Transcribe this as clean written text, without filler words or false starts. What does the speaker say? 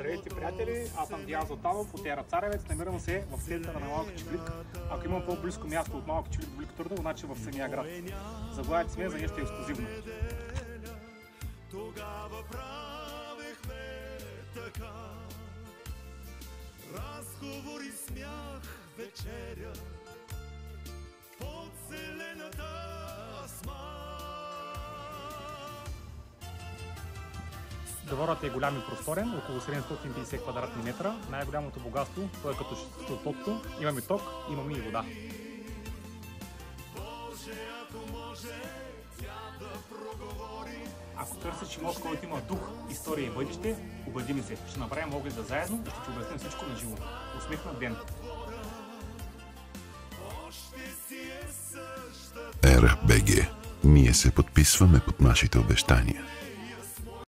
Здравейте, приятели! Аз съм Диан Златанов от Ера Царевец. Намирам се в центъра на Малки Чифлик. Ако имам по-близко място от Малки Чифлик до Велико Търново, значи в самия град. Заглавите сме за нещо ексклюзивно. Тогава правехме така. Разговори, смях, вечеря под зелената асма. Дворът е голям и просторен, около 750 квадратни метра. Най-голямото богатство, то е като стотото. Имаме ток, имаме и вода. Ако търсиш имот, който има дух, история и бъдеще, убеди ми се. Ще направим огледа заедно и ще ти обясним всичко на живо. Усмихнат ден! Ера БГ. Ние се подписваме под нашите обещания.